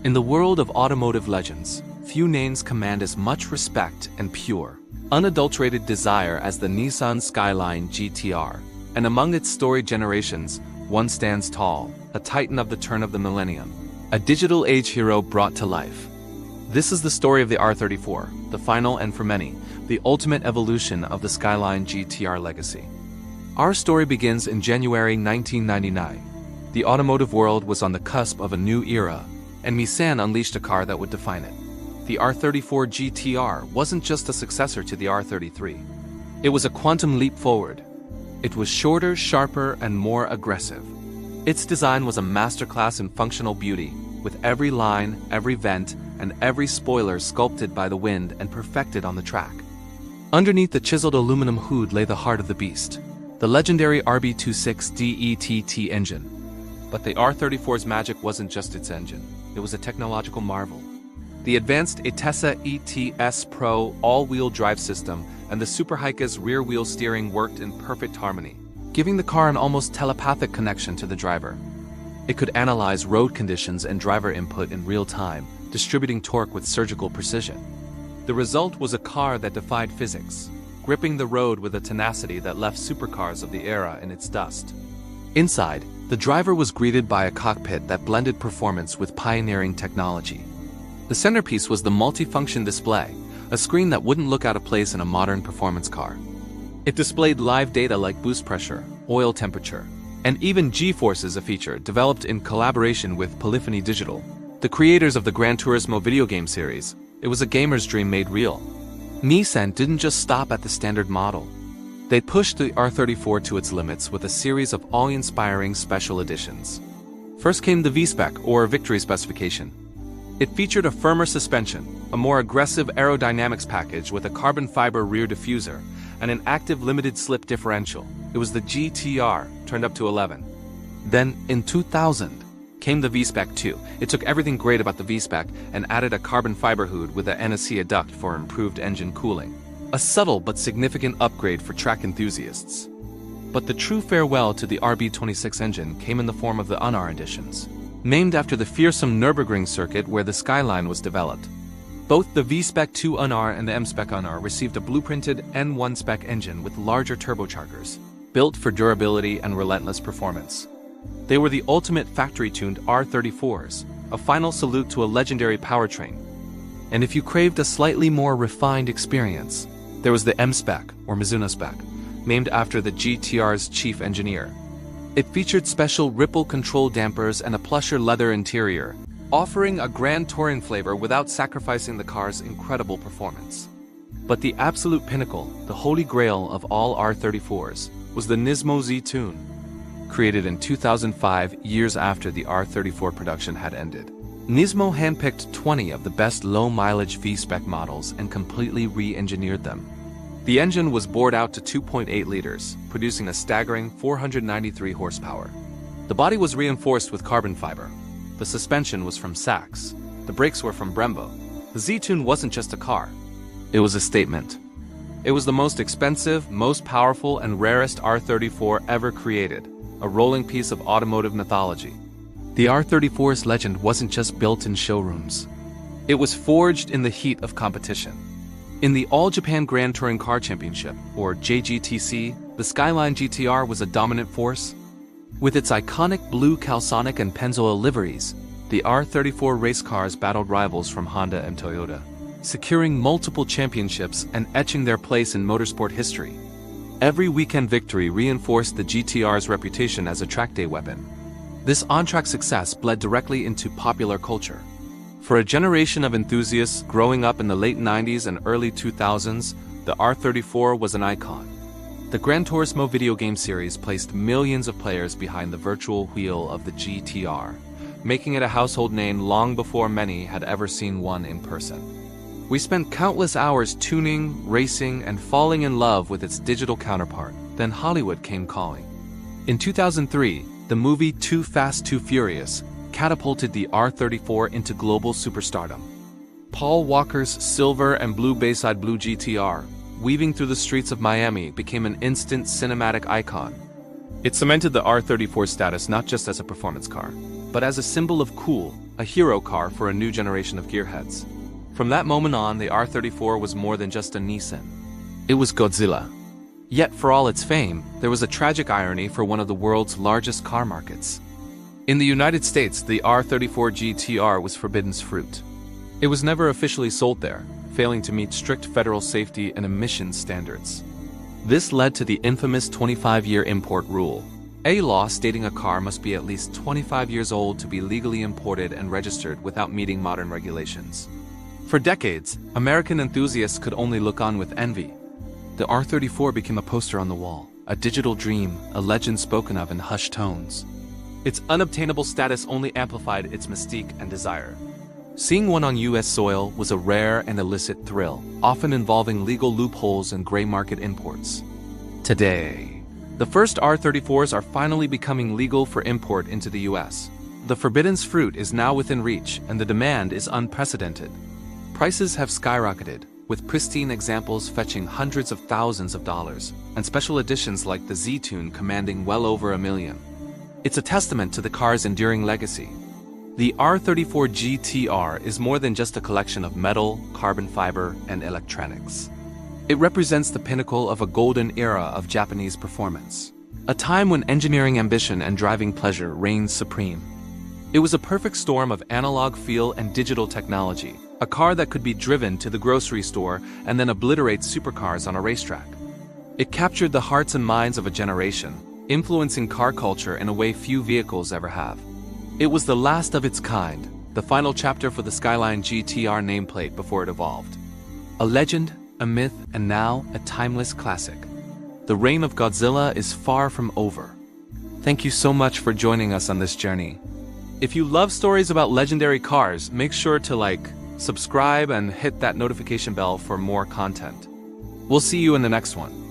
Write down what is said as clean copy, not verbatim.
In the world of automotive legends, few names command as much respect and pure, unadulterated desire as the Nissan Skyline GTR, and among its storied generations, one stands tall, a titan of the turn of the millennium, a digital age hero brought to life. This is the story of the R34, the final and for many, the ultimate evolution of the Skyline GTR legacy. Our story begins in January 1999. The automotive world was on the cusp of a new era, and Nissan unleashed a car that would define it. The R34 GTR wasn't just a successor to the R33. It was a quantum leap forward. It was shorter, sharper, and more aggressive. Its design was a masterclass in functional beauty, with every line, every vent, and every spoiler sculpted by the wind and perfected on the track. Underneath the chiseled aluminum hood lay the heart of the beast, the legendary RB26 DETT engine. But the R34's magic wasn't just its engine, it was a technological marvel. The advanced Itesa ETS Pro all-wheel drive system and the Super Hyca's rear-wheel steering worked in perfect harmony, giving the car an almost telepathic connection to the driver. It could analyze road conditions and driver input in real time, distributing torque with surgical precision. The result was a car that defied physics, gripping the road with a tenacity that left supercars of the era in its dust. Inside, the driver was greeted by a cockpit that blended performance with pioneering technology. The centerpiece was the multifunction display, a screen that wouldn't look out of place in a modern performance car. It displayed live data like boost pressure, oil temperature, and even G-forces, a feature developed in collaboration with Polyphony Digital, the creators of the Gran Turismo video game series. It was a gamer's dream made real. Nissan didn't just stop at the standard model. They pushed the R34 to its limits with a series of awe-inspiring special editions. First came the V-Spec, or Victory specification. It featured a firmer suspension, a more aggressive aerodynamics package with a carbon fiber rear diffuser, and an active limited slip differential. It was the GTR, turned up to 11. Then, in 2000, came the V-Spec 2. It took everything great about the V-Spec and added a carbon fiber hood with a NSC duct for improved engine cooling. A subtle but significant upgrade for track enthusiasts. But the true farewell to the RB26 engine came in the form of the Unnar editions, named after the fearsome Nürburgring circuit where the Skyline was developed. Both the V-Spec 2 Unnar and the M-Spec Unnar received a blueprinted N1 spec engine with larger turbochargers, built for durability and relentless performance. They were the ultimate factory-tuned R34s, a final salute to a legendary powertrain. And if you craved a slightly more refined experience, there was the M-Spec, or Mizuno Spec, named after the GTR's chief engineer. It featured special ripple control dampers and a plusher leather interior, offering a Grand Touring flavor without sacrificing the car's incredible performance. But the absolute pinnacle, the holy grail of all R34s, was the Nismo Z-Tune. Created in 2005, years after the R34 production had ended, Nismo handpicked 20 of the best low-mileage V-Spec models and completely re-engineered them. The engine was bored out to 2.8 liters, producing a staggering 493 horsepower. The body was reinforced with carbon fiber. The suspension was from Sachs. The brakes were from Brembo. The Z-Tune wasn't just a car. It was a statement. It was the most expensive, most powerful, and rarest R34 ever created, a rolling piece of automotive mythology. The R34's legend wasn't just built in showrooms. It was forged in the heat of competition. In the All-Japan Grand Touring Car Championship, or JGTC, the Skyline GTR was a dominant force. With its iconic blue Calsonic and Pennzoil liveries, the R34 race cars battled rivals from Honda and Toyota, securing multiple championships and etching their place in motorsport history. Every weekend victory reinforced the GTR's reputation as a track day weapon. This on-track success bled directly into popular culture. For a generation of enthusiasts growing up in the late 90s and early 2000s, the R34 was an icon. The Gran Turismo video game series placed millions of players behind the virtual wheel of the GTR, making it a household name long before many had ever seen one in person. We spent countless hours tuning, racing, and falling in love with its digital counterpart. Then Hollywood came calling. In 2003, the movie Too Fast, Too Furious catapulted the R34 into global superstardom. Paul Walker's silver and blue Bayside Blue GTR, weaving through the streets of Miami, became an instant cinematic icon. It cemented the R34's status not just as a performance car, but as a symbol of cool, a hero car for a new generation of gearheads. From that moment on, the R34 was more than just a Nissan. It was Godzilla. Yet for all its fame, there was a tragic irony for one of the world's largest car markets. In the United States, the R34 GTR was forbidden fruit. It was never officially sold there, failing to meet strict federal safety and emissions standards. This led to the infamous 25-year import rule, a law stating a car must be at least 25 years old to be legally imported and registered without meeting modern regulations. For decades, American enthusiasts could only look on with envy. The R34 became a poster on the wall, a digital dream, a legend spoken of in hushed tones. Its unobtainable status only amplified its mystique and desire. Seeing one on U.S. soil was a rare and illicit thrill, often involving legal loopholes and gray market imports. Today, the first R34s are finally becoming legal for import into the U.S. The forbidden fruit is now within reach, and the demand is unprecedented. Prices have skyrocketed, with pristine examples fetching hundreds of thousands of dollars, and special editions like the Z-Tune commanding well over $1 million. It's a testament to the car's enduring legacy. The R34 GTR is more than just a collection of metal, carbon fiber, and electronics. It represents the pinnacle of a golden era of Japanese performance, a time when engineering ambition and driving pleasure reigned supreme. It was a perfect storm of analog feel and digital technology, a car that could be driven to the grocery store and then obliterate supercars on a racetrack. It captured the hearts and minds of a generation, influencing car culture in a way few vehicles ever have. It was the last of its kind, the final chapter for the Skyline GTR nameplate before it evolved. A legend, a myth, and now a timeless classic. The reign of Godzilla is far from over. Thank you so much for joining us on this journey. If you love stories about legendary cars, make sure to like, subscribe, and hit that notification bell for more content. We'll see you in the next one.